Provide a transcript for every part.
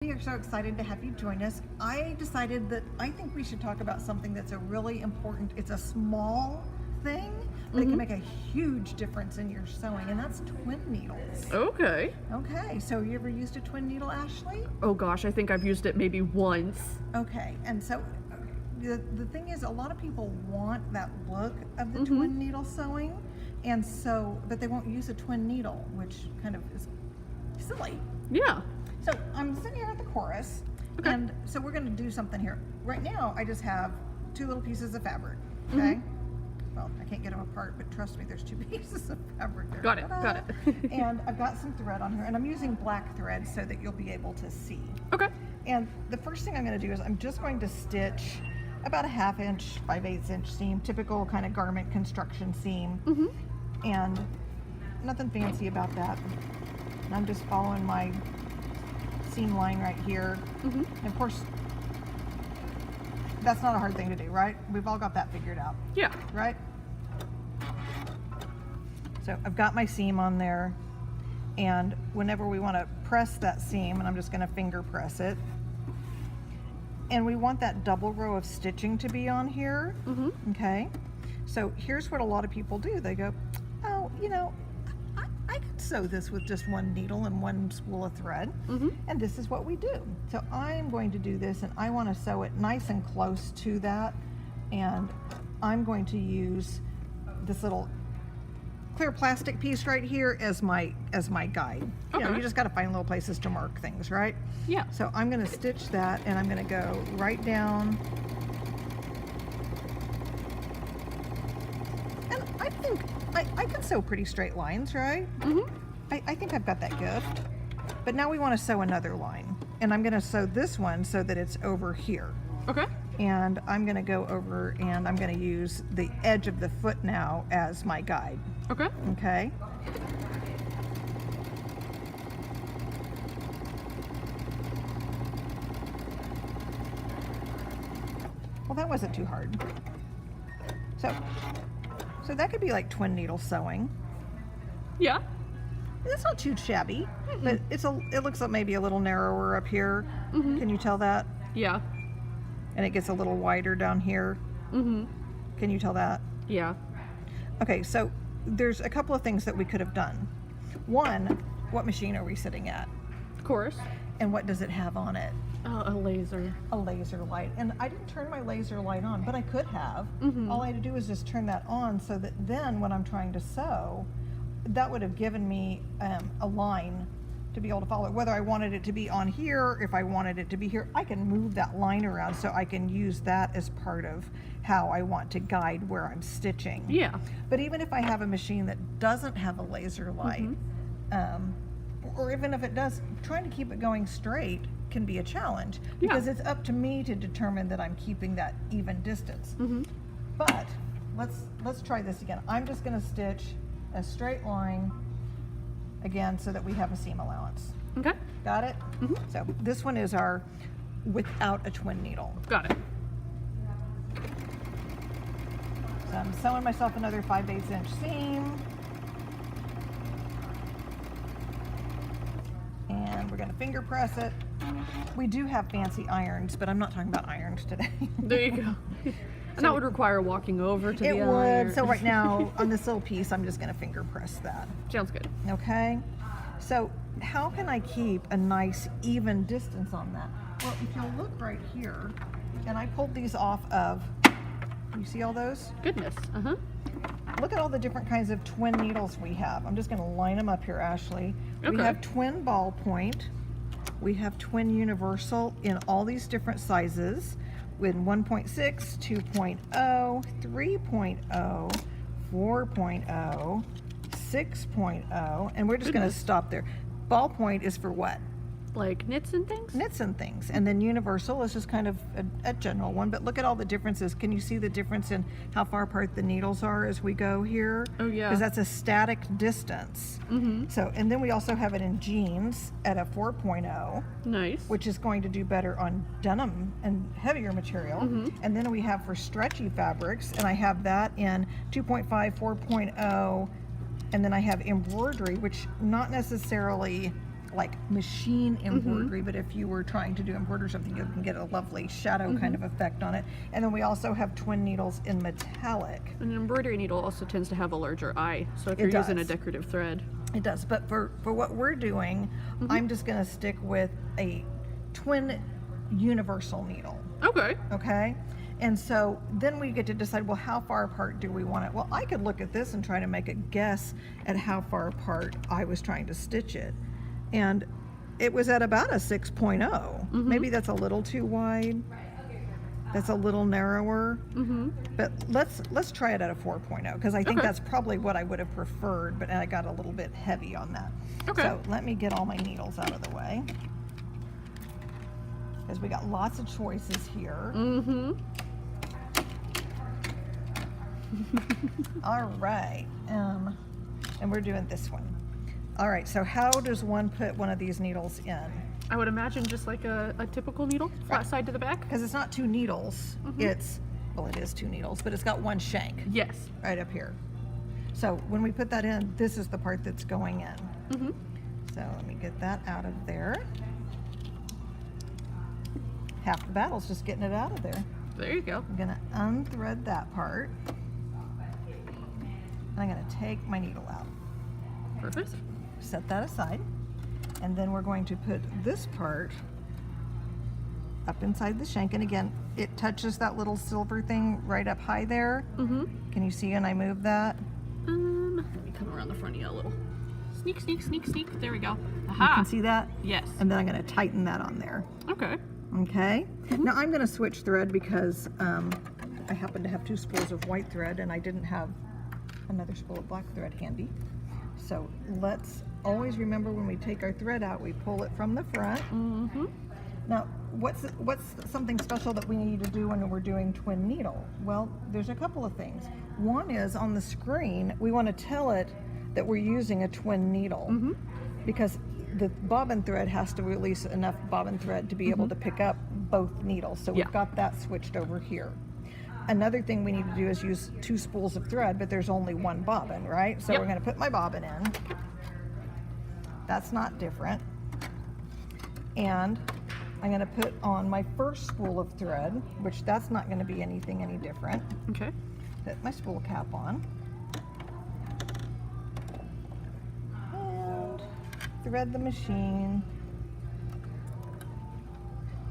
We are so excited to have you join us. I decided that I think we should talk about something that's a really important, it's a small thing, but it can make a huge difference in your sewing, and that's twin needles. Okay. Okay, so you ever used a twin needle, Ashley? Oh gosh, I think I've used it maybe once. Okay, and so the thing is, a lot of people want that look of the twin needle sewing, and so, but they won't use a twin needle, which kind of is silly. Yeah. So I'm sitting here at the chorus, Okay. and so we're going to do something here. Right now, I just have two little pieces of fabric, okay? Well, I can't get them apart, but trust me, there's two pieces of fabric there. Got it, got it. And I've got some thread on here, and I'm using black thread so that you'll be able to see. Okay. And the first thing I'm going to do is I'm just going to stitch about a 1/2 inch, 5/8 inch seam, typical kind of garment construction seam. And nothing fancy about that. And I'm just following my seam line right here. And of course, that's not a hard thing to do, right? We've all got that figured out, Yeah. right? So I've got my seam on there, and whenever we want to press that seam, and I'm just going to finger press it, and we want that double row of stitching to be on here. Okay, so here's what a lot of people do. They go, oh, you know, I could sew this with just one needle and one spool of thread, and this is what we do. So I'm going to do this, and I want to sew it nice and close to that, and I'm going to use this little clear plastic piece right here as my guide. You know, Okay. you just got to find little places to mark things, right? Yeah. So I'm going to stitch that, and I'm going to go right down. And I think I can sew pretty straight lines, right? I think I've got that gift. But now we want to sew another line. And I'm going to sew this one so that it's over here. Okay. And I'm going to go over, and I'm going to use the edge of the foot now as my guide. Okay. Okay? Well, that wasn't too hard. So that could be like twin needle sewing. Yeah. It's not too shabby, but it looks like maybe a little narrower up here. Can you tell that? Yeah. And it gets a little wider down here. Can you tell that? Yeah. Okay, so there's a couple of things that we could have done. One, what machine are we sitting at? Of course. And what does it have on it? A laser. A laser light. And I didn't turn my laser light on, but I could have. All I had to do was just turn that on, so that then when I'm trying to sew, that would have given me a line to be able to follow. Whether I wanted it to be on here, if I wanted it to be here, I can move that line around, so I can use that as part of how I want to guide where I'm stitching. Yeah. But even if I have a machine that doesn't have a laser light, or even if it does, trying to keep it going straight can be a challenge, because it's up to me to determine that I'm keeping that even distance. But let's try this again. I'm just going to stitch a straight line again so that we have a seam allowance. Okay. Got it? So this one is our without a twin needle. Got it. So I'm sewing myself another 5/8 inch seam. And we're going to finger press it. We do have fancy irons, but I'm not talking about irons today. There you go. And that would require walking over to It the would. iron. So right now on this little piece, I'm just going to finger press that. Sounds good. Okay? So how can I keep a nice even distance on that? Well, if you'll look right here, and I pulled these off of, you see all those? Goodness. Look at all the different kinds of twin needles we have. I'm just going to line them up here, Ashley. We Okay. have twin ballpoint. We have twin universal in all these different sizes, with 1.6, 2.0, 3.0, 4.0, 6.0, and we're just going to Goodness. stop there. Ballpoint is for what? Like knits and things? Knits and things. And then universal is just kind of a general one, but look at all the differences. Can you see the difference in how far apart the needles are as we go here? Oh, yeah. Because that's a static distance. So, and then we also have it in jeans at a 4.0, Nice. which is going to do better on denim and heavier material. And then we have for stretchy fabrics, and I have that in 2.5, 4.0, and then I have embroidery, which not necessarily like machine embroidery, but if you were trying to do embroidery or something, you can get a lovely shadow kind of effect on it. And then we also have twin needles in metallic. An embroidery needle also tends to have a larger eye, so if It you're using a does. decorative thread. It does, but for what we're doing, I'm just gonna stick with a twin universal needle, Okay. okay? And so then we get to decide, well, how far apart do we want it? Well, I could look at this and try to make a guess at how far apart I was trying to stitch it. And it was at about a 6.0. Maybe that's a little too wide. That's a little narrower. But let's try it at a 4.0 because I think Okay. that's probably what I would have preferred, but I got a little bit heavy on that. Okay. So let me get all my needles out of the way because we got lots of choices here. All right, and we're doing this one. All right, so how does one put one of these needles in? I would imagine just like a typical needle, flat side to the back. Because it's not two needles, it's, well, it is two needles, but it's got one shank Yes. right up here. So when we put that in, this is the part that's going in. So let me get that out of there. Half the battle's just getting it out of there. There you go. I'm gonna unthread that part. And I'm gonna take my needle out. Perfect. Set that aside. And then we're going to put this part up inside the shank. And again, it touches that little silver thing right up high there. Can you see when I move that? Let me come around the front of you a little. Sneak, sneak, sneak, sneak. There we go. You Aha. can see that? Yes. And then I'm gonna tighten that on there. Okay. Okay. Now I'm gonna switch thread because I happen to have 2 spools of white thread and I didn't have another spool of black thread handy. So let's always remember when we take our thread out, we pull it from the front. Now, what's something special that we need to do when we're doing twin needle? Well, there's a couple of things. One is on the screen, we want to tell it that we're using a twin needle because the bobbin thread has to release enough bobbin thread to be able to pick up both needles. So Yeah. we've got that switched over here. Another thing we need to do is use 2 spools of thread, but there's only 1 bobbin, right? So Yep. we're going to put my bobbin in. That's not different. And I'm going to put on my first spool of thread, which that's not going to be anything any different. Okay. Put my spool cap on. And thread the machine.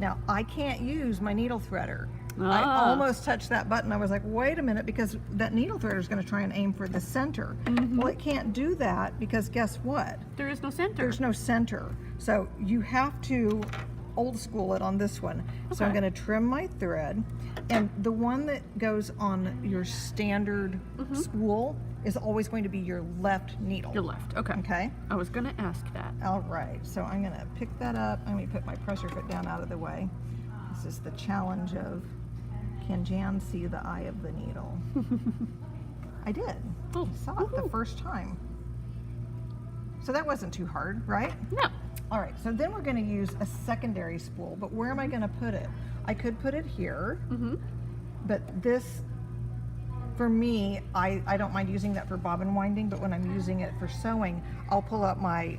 Now, I can't use my needle threader. I Ah. almost touched that button. I was like, wait a minute, because that needle threader is going to try and aim for the center. Well, it can't do that because guess what? There is no center. There's no center. So you have to old school it on this one. So I'm Okay. going to trim my thread. And the one that goes on your standard spool is always going to be your left needle. Your left. Okay. Okay? I was gonna ask that. All right. So I'm going to pick that up. I'm going to put my pressure foot down out of the way. This is the challenge of, can Jan see the eye of the needle? I did. Oh, I saw it the first time. So that wasn't too hard, right? No. All right, so then we're going to use a secondary spool, but where am I going to put it? I could put it here, but this, for me, I don't mind using that for bobbin winding, but when I'm using it for sewing, I'll pull out my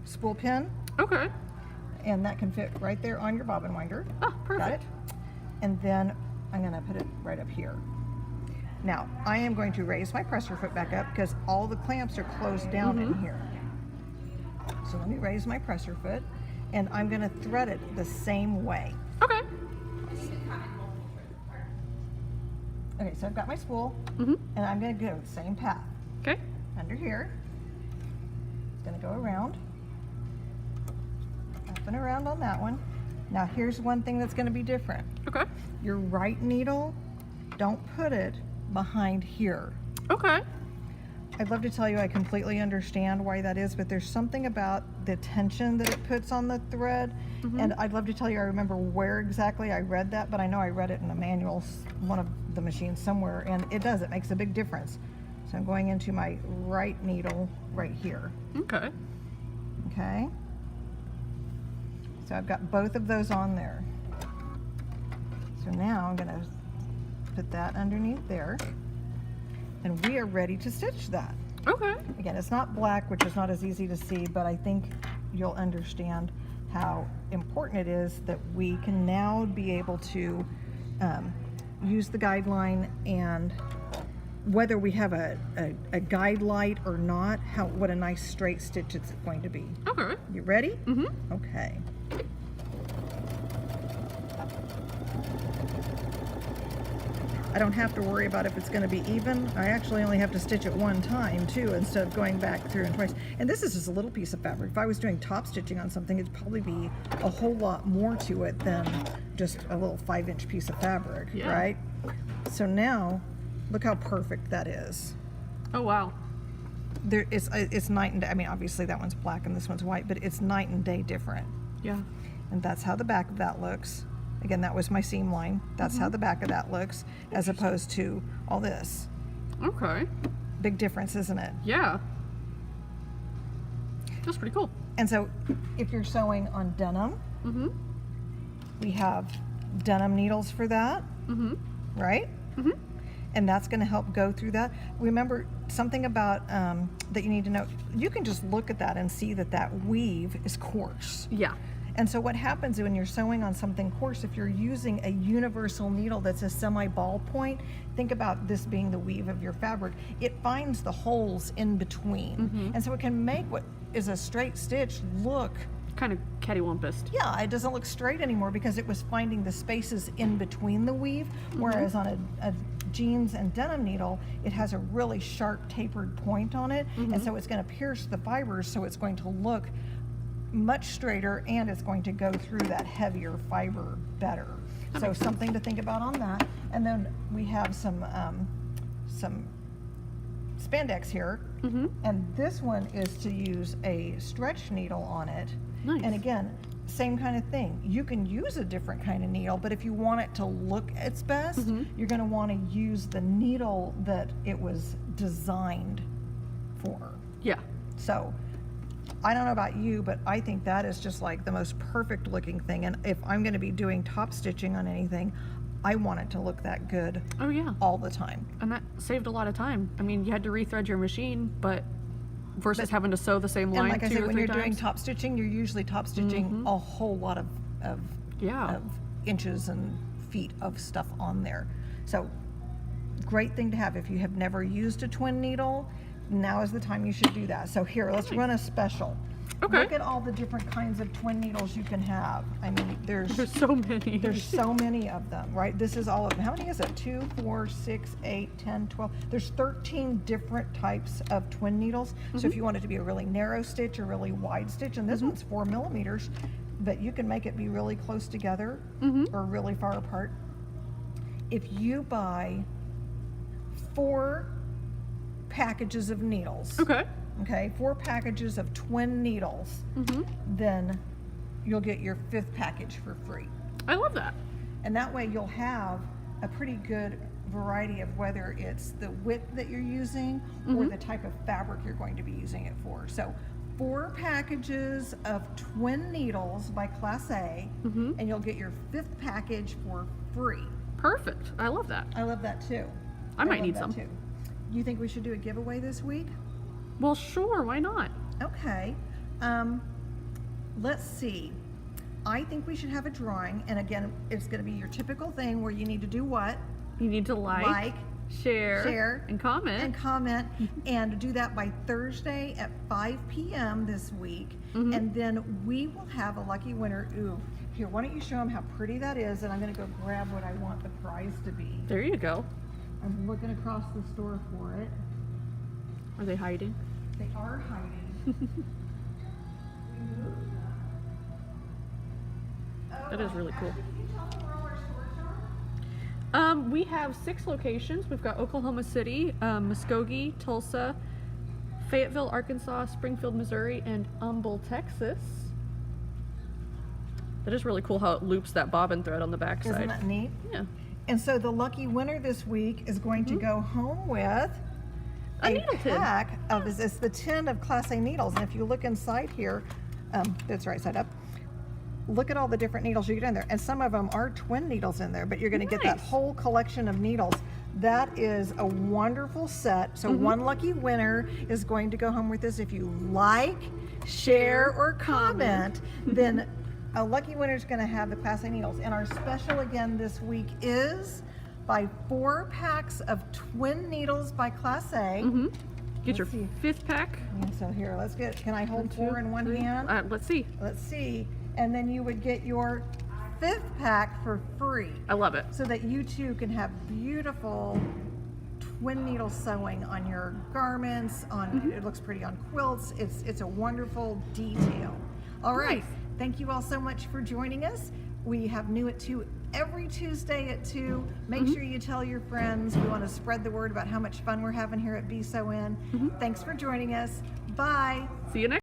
spool pin, Okay. and that can fit right there on your bobbin winder. Oh, perfect. Got it? And then I'm going to put it right up here. Now, I am going to raise my presser foot back up because all the clamps are closed down in here. So let me raise my presser foot, and I'm going to thread it the same way. Okay. Okay, so I've got my spool, and I'm going to go the same path. Okay. Under here, it's going to go around, up and around on that one. Now here's one thing that's going to be different. Okay. Your right needle, don't put it behind here. Okay. I'd love to tell you I completely understand why that is, but there's something about the tension that it puts on the thread. And I'd love to tell you I remember where exactly I read that, but I know I read it in a manual, one of the machines somewhere, and it does. It makes a big difference. So I'm going into my right needle right here. Okay. Okay? So I've got both of those on there. So now I'm going to put that underneath there. And we are ready to stitch that. Okay. Again, it's not black, which is not as easy to see, but I think you'll understand how important it is that we can now be able to use the guideline, and whether we have a guide light or not, what a nice straight stitch it's going to be. Okay. You ready? Mm-hmm. Okay. I don't have to worry about if it's going to be even. I actually only have to stitch it one time too, instead of going back through and twice. And this is just a little piece of fabric. If I was doing top stitching on something, it'd probably be a whole lot more to it than just a little 5-inch piece of fabric, Yeah. right? So now, look how perfect that is. Oh, wow. It's night and day. I mean, obviously that one's black and this one's white, but it's night and day different. Yeah. And that's how the back of that looks. Again, that was my seam line. That's how the back of that looks, as opposed to all this. Okay. Big difference, isn't it? Yeah. That's pretty cool. And so if you're sewing on denim, Mm-hmm. we have denim needles for that, Mm-hmm. right? Mm-hmm. And that's going to help go through that. Remember something about that you need to know. You can just look at that and see that that weave is coarse. Yeah. And so what happens when you're sewing on something coarse, if you're using a universal needle that's a semi-ball point, think about this being the weave of your fabric, it finds the holes in between. And so it can make what is a straight stitch look, Kind of cattywampus. yeah, it doesn't look straight anymore because it was finding the spaces in between the weave, whereas on a jeans and denim needle, it has a really sharp tapered point on it, and so it's going to pierce the fibers, so it's going to look much straighter, and it's going to go through that heavier fiber better. So something to think about on that. And then we have some spandex here, and this one is to use a stretch needle on it. Nice. And again, same kind of thing. You can use a different kind of needle, but if you want it to look its best, you're going to want to use the needle that it was designed for. Yeah. So I don't know about you, but I think that is just like the most perfect looking thing. And if I'm going to be doing top stitching on anything, I want it to look that good Oh, yeah. all the time. And that saved a lot of time. I mean, you had to rethread your machine, but versus having to sew the same line And like I 2 said, or when 3 you're doing times. top stitching, you're usually top stitching a whole lot of Yeah. inches and feet of stuff on there. So great thing to have. If you have never used a twin needle, now is the time you should do that. So here, let's run a special. Okay. Look at all the different kinds of twin needles you can have. I mean, There's so many. There's so many of them, right? This is all of them. How many is it? 2, 4, 6, 8, 10, 12. There's 13 different types of twin needles. So if you want it to be a really narrow stitch or really wide stitch, and this one's 4 millimeters, but you can make it be really close together or really far apart. If you buy 4 packages of needles, Okay. 4 packages of twin needles, then you'll get your 5th package for free. I love that. And that way you'll have a pretty good variety of whether it's the width that you're using or the type of fabric you're going to be using it for. So 4 packages of twin needles by Class A, and you'll get your 5th package for free. Perfect. I love that. I love that too. I might love need that some. too. You think we should do a giveaway this week? Well, sure. Why not? Okay. Let's see. I think we should have a drawing, and again, it's going to be your typical thing where you need to do what? You need to like, share, and comment. and comment, and do that by Thursday at 5 p.m. this week, and then we will have a lucky winner. Ooh, here, why don't you show them how pretty that is, and I'm going to go grab what I want the prize to be. There you go. I'm looking across the store for it. Are they hiding? They are hiding. That is really cool. Can you tell me where all our stores are? We have 6 locations. We've got Oklahoma City, Muskogee, Tulsa, Fayetteville, Arkansas, Springfield, Missouri, and Humble, Texas. That is really cool how it loops that bobbin thread on the back Isn't side. that neat? Yeah. And so the lucky winner this week is going to go home with A needle tin. pack of, it's the tin of Class A needles. And if you look inside here, it's right side up. Look at all the different needles you get in there. And some of them are twin needles in there, but you're going to get that Nice. whole collection of needles. That is a wonderful set. So one lucky winner is going to go home with this. If you like, share, or comment, then a lucky winner is going to have the Class A needles. And our special again this week is buy 4 packs of twin needles by Class A. Mm-hmm. Get your Let's see. 5th pack. And so here, let's get, can I hold 1, 2, 4 in one 3. hand? Let's see. Let's see. And then you would get your 5th pack for free. I love it. So that you too can have beautiful twin needle sewing on your garments, on it looks pretty on quilts. It's a wonderful detail. All right. Nice. Thank you all so much for joining us. We have New at 2 every Tuesday at 2. Make sure you tell your friends. We want to spread the word about how much fun we're having here at Be So In. Thanks for joining us. Bye. See you next